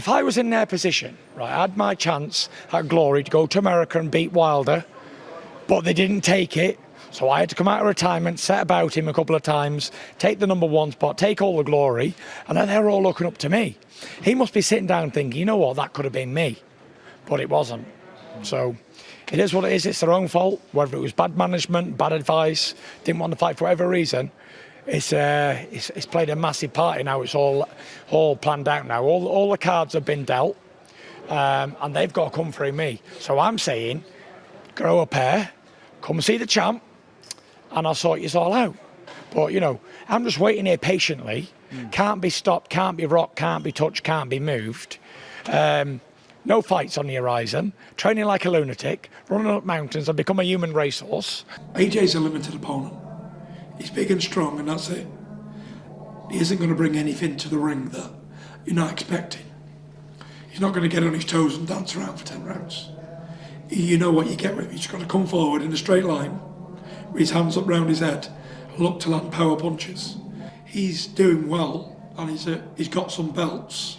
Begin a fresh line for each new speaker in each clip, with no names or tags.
if I was in their position, right, I had my chance at glory to go to America and beat Wilder, but they didn't take it. So I had to come out of retirement, set about him a couple of times, take the #1 spot, take all the glory, and then they're all looking up to me. He must be sitting down thinking, you know what, that could have been me, but it wasn't. So it is what it is. It's their own fault, whether it was bad management, bad advice, didn't want to fight for whatever reason. It's played a massive part in how it's all planned out now. All the cards have been dealt, and they've got to come through me. So I'm saying, grow a pair, come see the champ, and I'll sort you all out. But, you know, I'm just waiting here patiently. Can't be stopped, can't be rocked, can't be touched, can't be moved. No fights on the horizon. Training like a lunatic, running up mountains. I've become a human racehorse.
AJ's a limited opponent. He's big and strong, and that's it. He isn't going to bring anything to the ring that you're not expecting. He's not going to get on his toes and dance around for 10 rounds. You know what you get with him. He's got to come forward in a straight line, with his hands up round his head, and look to land power punches. He's doing well, and he's got some belts.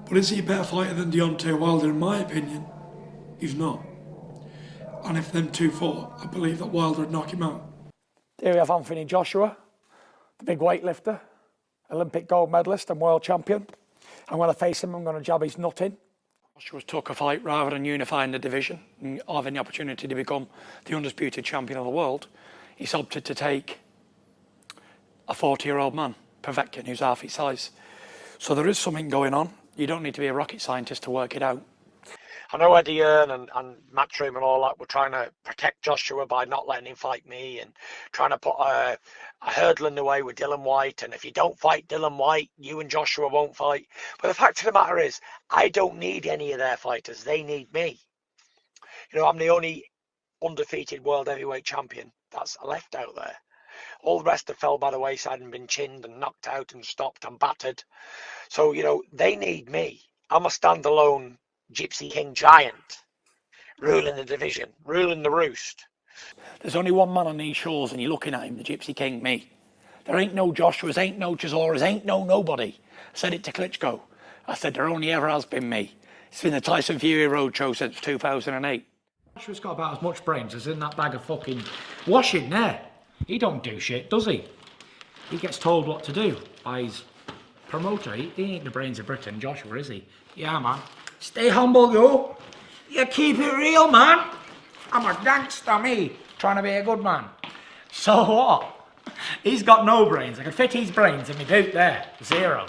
But is he a better fighter than Deontay Wilder? In my opinion, he's not. And if them two fought, I believe that Wilder would knock him out.
Here we have Anthony Joshua, the big weightlifter, Olympic gold medalist and world champion. I'm going to face him, I'm going to jab his nut in. Joshua's took a fight rather than unifying the division and having the opportunity to become the undisputed champion of the world. He's opted to take a 40-year-old man, Povetkin, who's half his size. So there is something going on. You don't need to be a rocket scientist to work it out.
I know Eddie Hearn and Matchroom and all that were trying to protect Joshua by not letting him fight me and trying to put a hurdle in the way with Dylan White. And if you don't fight Dylan White, you and Joshua won't fight. But the fact of the matter is, I don't need any of their fighters. They need me. You know, I'm the only undefeated world heavyweight champion that's left out there. All the rest have fell by the wayside and been chinned and knocked out and stopped and battered. So, you know, they need me. I'm a standalone Gypsy King giant, ruling the division, ruling the roost.
There's only one man on these shores and you're looking at him, the Gypsy King, me. There ain't no Joshua's, ain't no Chisoras, ain't no nobody. I said it to Klitschko. I said there only ever has been me. It's been the Tyson Fury roadshow since 2008. Joshua's got about as much brains as in that bag of fucking washing there. He don't do shit, does he? He gets told what to do by his promoter. He ain't the brains of Britain, Joshua, is he? Yeah, man. Stay humble, yo. You keep it real, man. I'm a gangster, me. Trying to be a good man. So what? He's got no brains. I can fit his brains in my boot there. 0.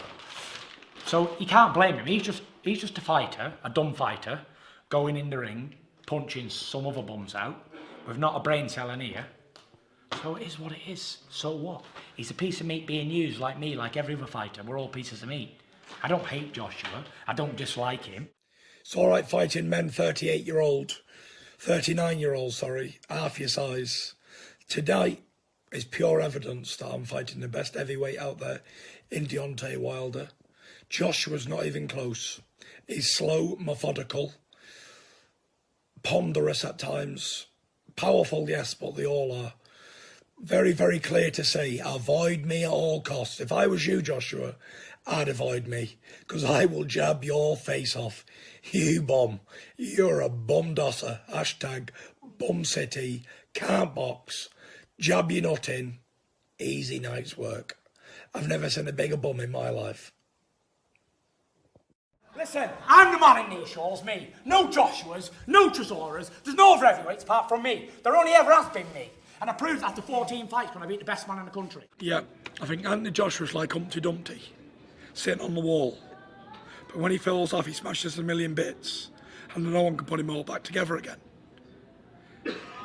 So you can't blame him. He's just a fighter, a dumb fighter, going in the ring, punching some other bums out, with not a brain cell in here. So it is what it is. So what? He's a piece of meat being used like me, like every other fighter. We're all pieces of meat. I don't hate Joshua. I don't dislike him.
It's all right fighting men 38-year-old, 39-year-old, sorry, half your size. Tonight is pure evidence that I'm fighting the best heavyweight out there in Deontay Wilder. Joshua's not even close. He's slow, methodical, ponderous at times. Powerful, yes, but they all are. Very, very clear to say, avoid me at all costs. If I was you, Joshua, I'd avoid me, because I will jab your face off. You bum. You're a bum dosser. Hashtag bum city. Can't box. Jab your nut in. Easy night's work. I've never seen a bigger bum in my life.
Listen, I'm the man in these shores, me. No Joshuas, no Chisoras. There's no other heavyweights apart from me. There only ever has been me. And I proved after 14 fights when I beat the best man in the country.
Yeah, I think Anthony Joshua's like Humpty Dumpty, sitting on the wall. But when he falls off, he smashes a million bits, and no one can put him all back together again.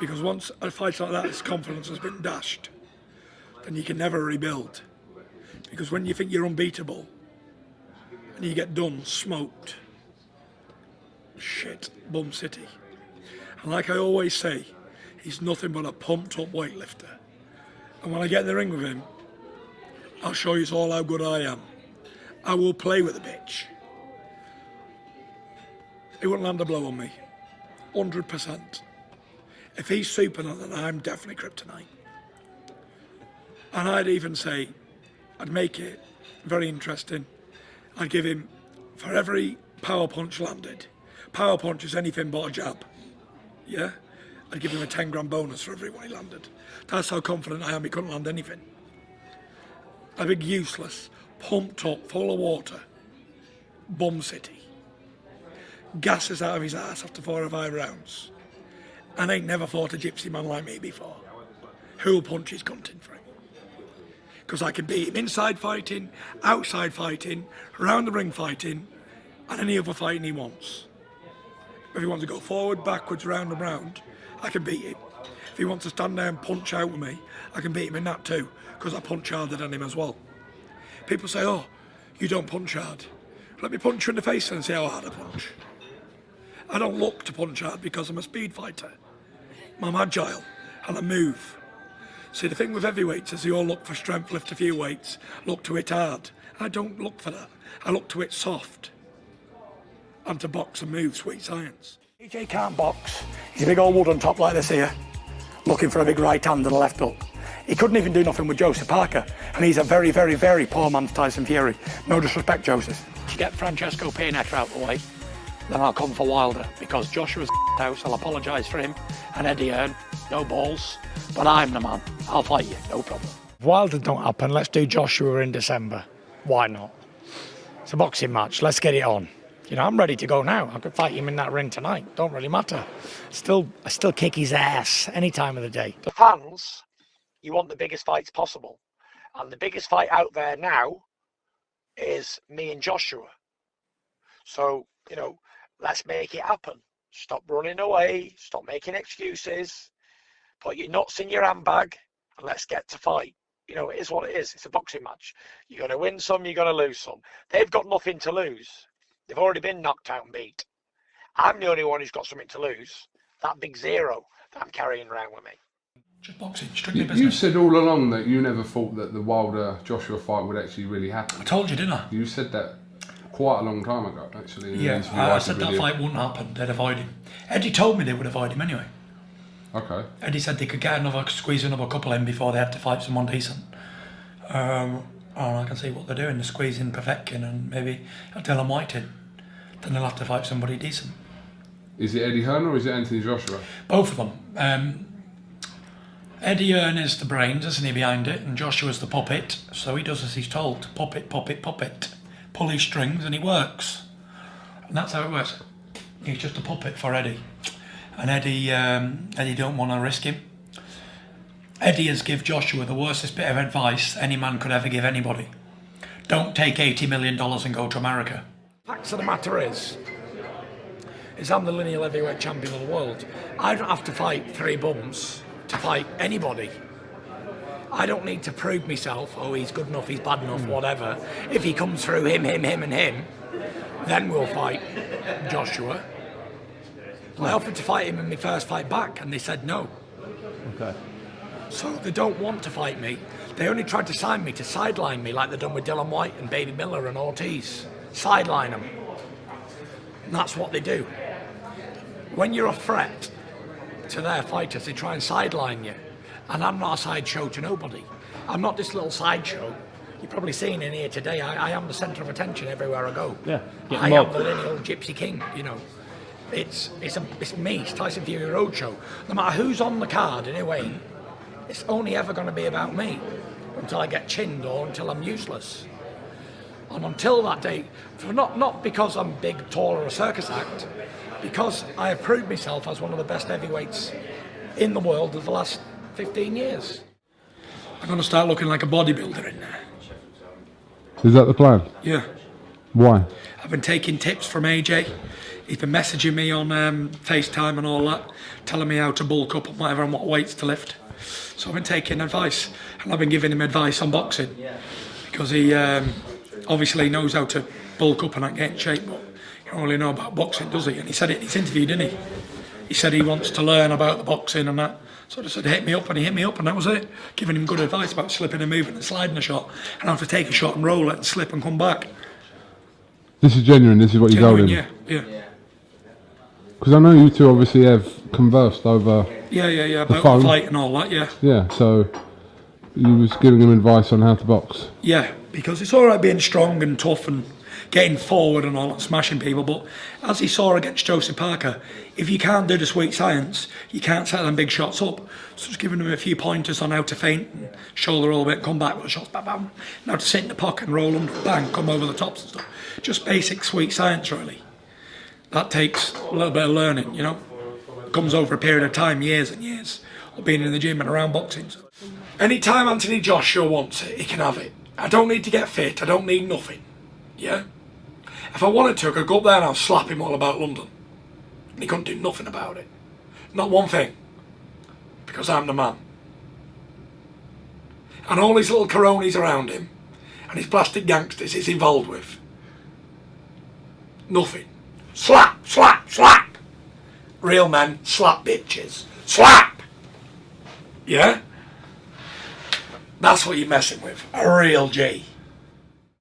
Because once a fight like that, his confidence has been dashed, then you can never rebuild. Because when you think you're unbeatable, and you get done, smoked, shit, bum city. And like I always say, he's nothing but a pumped-up weightlifter. And when I get in the ring with him, I'll show you all how good I am. I will play with the bitch. He wouldn't land a blow on me. 100%. If he's Superman, then I'm definitely kryptonite. And I'd even say, I'd make it very interesting. I'd give him for every power punch landed, power punch is anything but a jab, yeah? I'd give him a 10 grand bonus for every one he landed. That's how confident I am he couldn't land anything. A big useless, pumped up, full of water, bum city. Gasses out of his ass after 4 or 5 rounds. And ain't never fought a gypsy man like me before. Who'll punch his cunt in for him? Because I can beat him inside fighting, outside fighting, around the ring fighting, and any other fighting he wants. If he wants to go forward, backwards, round and round, I can beat him. If he wants to stand there and punch out with me, I can beat him in that too, because I punch harder than him as well. People say, oh, you don't punch hard. Let me punch you in the face and see how hard I punch. I don't look to punch hard because I'm a speed fighter. I'm agile and I move. See, the thing with heavyweights is they all look for strength, lift a few weights, look to hit hard. I don't look for that. I look to hit soft. And to box and move, sweet science.
AJ can't box. He's a big old wood on top like this here, looking for a big right hand and a left hook. He couldn't even do nothing with Joseph Parker, and he's a very, very, very poor man's Tyson Fury. No disrespect, Joseph. To get Francesco Paynetter out of the way, then I'll come for Wilder, because Joshua's house, I'll apologise for him, and Eddie Hearn, no balls, but I'm the man. I'll fight you, no problem.
If Wilder don't happen, let's do Joshua in December. Why not? It's a boxing match, let's get it on. You know, I'm ready to go now. I could fight him in that ring tonight, don't really matter. I still kick his ass any time of the day.
The fans, you want the biggest fights possible. And the biggest fight out there now is me and Joshua. So, you know, let's make it happen. Stop running away, stop making excuses, put your nuts in your handbag, and let's get to fight. You know, it is what it is. It's a boxing match. You're going to win some, you're going to lose some. They've got nothing to lose. They've already been knocked out and beat. I'm the only one who's got something to lose. That big zero that I'm carrying around with me.
Just boxing, strictly business.
You said all along that you never thought that the Wilder-Joshua fight would actually really happen.
I told you, didn't I?
You said that quite a long time ago, actually.
Yeah, I said that fight wouldn't happen. They'd avoid him. Eddie told me they would avoid him anyway.
Okay.
Eddie said they could squeeze another couple in before they had to fight someone decent. And I can see what they're doing. They're squeezing Povetkin and maybe Dylan White in. Then they'll have to fight somebody decent.
Is it Eddie Hearn or is it Anthony Joshua?
Both of them. Eddie Hearn is the brains, isn't he, behind it, and Joshua's the puppet, so he does as he's told. Puppet, puppet, puppet. Pull his strings and he works. And that's how it works. He's just a puppet for Eddie. And Eddie don't want to risk him. Eddie has given Joshua the worstest bit of advice any man could ever give anybody. Don't take $80 million and go to America. Fact of the matter is I'm the lineal heavyweight champion of the world. I don't have to fight 3 bums to fight anybody. I don't need to prove myself, oh, he's good enough, he's bad enough, whatever. If he comes through him, and him, then we'll fight Joshua. I offered to fight him in my first fight back, and they said no.
Okay.
So they don't want to fight me. They only tried to sign me to sideline me like they've done with Dylan White and Baby Miller and Ortiz. Sideline them. And that's what they do. When you're a threat to their fighters, they try and sideline you. And I'm not a sideshow to nobody. I'm not this little sideshow. You've probably seen in here today, I am the centre of attention everywhere I go.
Yeah.
I am the lineal Gypsy King, you know. It's me, it's Tyson Fury Roadshow. No matter who's on the card and who ain't, it's only ever going to be about me until I get chinned or until I'm useless. And until that day, not because I'm big, tall or a circus act, because I have proved myself as one of the best heavyweights in the world of the last 15 years. I'm going to start looking like a bodybuilder in there.
Is that the plan?
Yeah.
Why?
I've been taking tips from AJ. He's been messaging me on FaceTime and all that, telling me how to bulk up and whatever and what weights to lift. So I've been taking advice, and I've been giving him advice on boxing, because he obviously knows how to bulk up and get in shape, but he don't really know about boxing, does he? And he said it in his interview, didn't he? He said he wants to learn about the boxing and that. So I just said, hit me up, and he hit me up, and that was it. Giving him good advice about slipping and moving and sliding a shot, and how to take a shot and roll it and slip and come back.
This is genuine, this is what you told him?
Yeah.
Because I know you two obviously have conversed over
about
phone.
The fight and all that,
Yeah, so you was giving him advice on how to box.
Yeah, because it's all right being strong and tough and getting forward and all that, smashing people. But as he saw against Joshua Supercut, if you can't do the sweet science, you can't set them big shots up. So just giving him a few pointers on how to feint and shoulder roll a bit, come back with the shots, bam, bam. Now to sit in the pocket and roll under, bang, come over the tops and stuff. Just basic sweet science, really. That takes a little bit of learning, you know. Comes over a period of time, years and years, of being in the gym and around boxing. Anytime Anthony Joshua wants it, he can have it. I don't need to get fit, I don't need nothing, yeah? If I wanted to, I could go up there and I'll slap him all about London. And he couldn't do nothing about it. Not one thing. Because I'm the man. And all these little coronis around him, and his plastic gangsters he's involved with. Nothing. Slap, slap, slap! Real men slap bitches. Slap! Yeah? That's what you're messing with. A real G.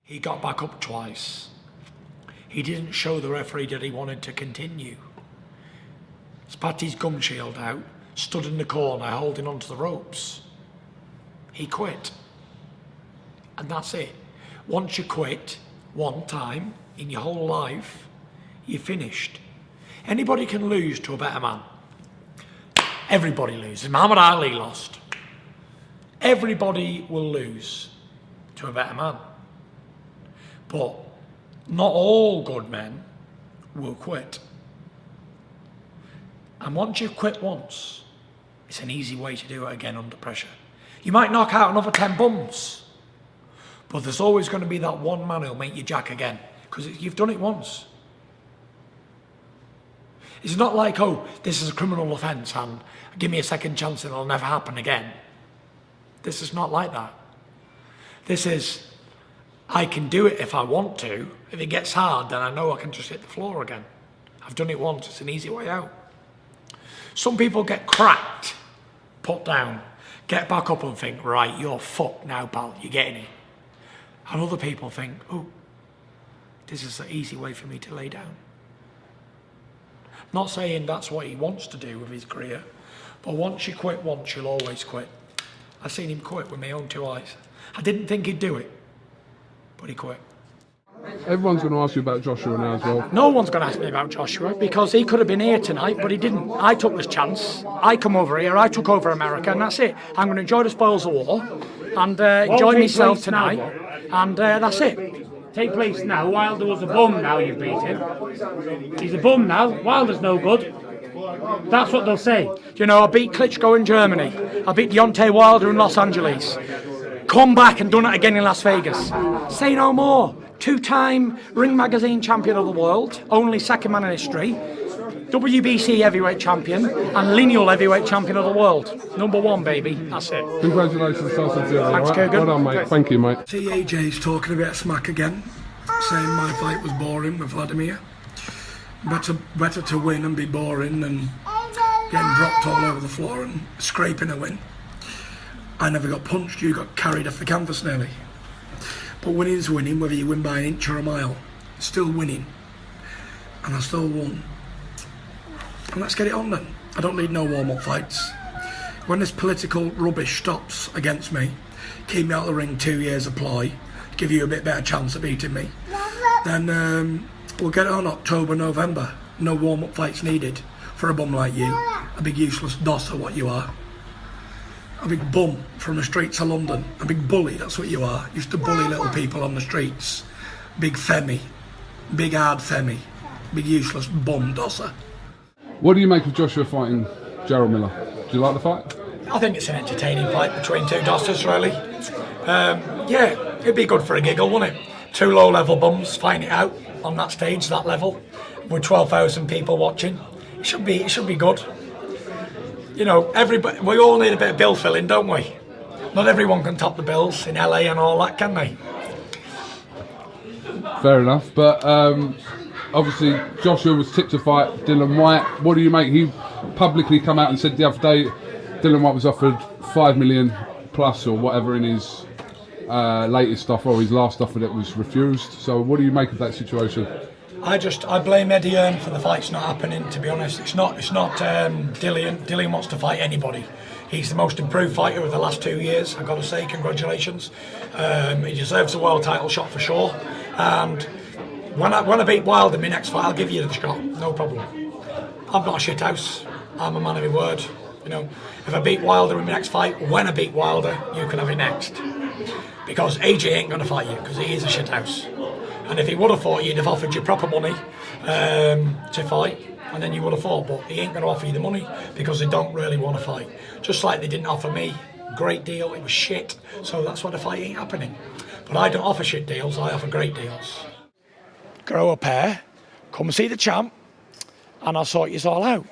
He got back up twice. He didn't show the referee that he wanted to continue. Spat his gum shield out, stood in the corner holding onto the ropes. He quit. And that's it. Once you quit one time in your whole life, you're finished. Anybody can lose to a better man. Everybody loses. Muhammad Ali lost. Everybody will lose to a better man. But not all good men will quit. And once you've quit once, it's an easy way to do it again under pressure. You might knock out another 10 bums, but there's always going to be that one man who'll make you jack again, because you've done it once. It's not like, oh, this is a criminal offence and give me a second chance and it'll never happen again. This is not like that. This is, I can do it if I want to. If it gets hard, then I know I can just hit the floor again. I've done it once, it's an easy way out. Some people get cracked, put down, get back up and think, right, you're fucked now, pal, you're getting it. And other people think, oh, this is an easy way for me to lay down. Not saying that's what he wants to do with his career, but once you quit once, you'll always quit. I've seen him quit with my own 2 eyes. I didn't think he'd do it, but he quit.
Everyone's going to ask you about Joshua now as well.
No one's going to ask me about Joshua because he could have been here tonight, but he didn't. I took this chance. I come over here, I took over America, and that's it. I'm going to enjoy the spoils of war and enjoy myself tonight, and that's it.
Take place now. Wilder was a bum now, you beat him. He's a bum now. Wilder's no good. That's what they'll say.
You know, I beat Klitschko in Germany. I beat Deontay Wilder in Los Angeles. Come back and done it again in Las Vegas. Say no more. 2-time Ring Magazine champion of the world, only second man in history. WBC heavyweight champion and lineal heavyweight champion of the world. #1, baby. That's it.
Congratulations, Tyson Fury.
Thanks, Kurgan.
Well done, mate. Thank you, mate.
See AJ's talking a bit of smack again, saying my fight was boring with Vladimir. Better to win and be boring than getting dropped all over the floor and scraping a win. I never got punched, you got carried off the canvas nearly. But winning's winning, whether you win by an inch or a mile. Still winning. And I still won. And let's get it on then. I don't need no warm-up fights. When this political rubbish stops against me, keep me out of the ring 2 years of ploy, give you a bit better chance of beating me, then we'll get it on October, November. No warm-up fights needed for a bum like you. A big useless dosser, what you are. A big bum from the streets of London. A big bully, that's what you are. Used to bully little people on the streets. Big femi. Big hard femi. Big useless bum dosser.
What do you make of Joshua fighting Gerald Miller? Do you like the fight?
I think it's an entertaining fight between two dossers, really. Yeah, it'd be good for a giggle, wouldn't it? Two low-level bums fighting it out on that stage, that level, with 12,000 people watching. It should be good. You know, everybody, we all need a bit of bill filling, don't we? Not everyone can top the bills in LA and all that, can they?
Fair enough, but obviously Joshua was tipped to fight Dylan White. What do you make? He publicly come out and said the other day Dylan White was offered 5 million plus or whatever in his latest stuff, or his last offer that was refused. So what do you make of that situation?
I blame Eddie Hearn for the fight's not happening, to be honest. It's not Dillian. Dillian wants to fight anybody. He's the most improved fighter of the last 2 years, I've got to say, congratulations. He deserves a world title shot for sure. And
When I beat Wilder in my next fight, I'll give you the shot, no problem. I'm not a shit house. I'm a man of my word. You know, if I beat Wilder in my next fight, when I beat Wilder, you can have it next. Because AJ ain't going to fight you, because he is a shit house. And if he would have fought you, he'd have offered you proper money to fight, and then you would have fought. But he ain't going to offer you the money because they don't really want to fight. Just like they didn't offer me. Great deal, it was shit. So that's why the fight ain't happening. But I don't offer shit deals, I offer great deals.
Grow a pair, come see the champ, and I'll sort you all out.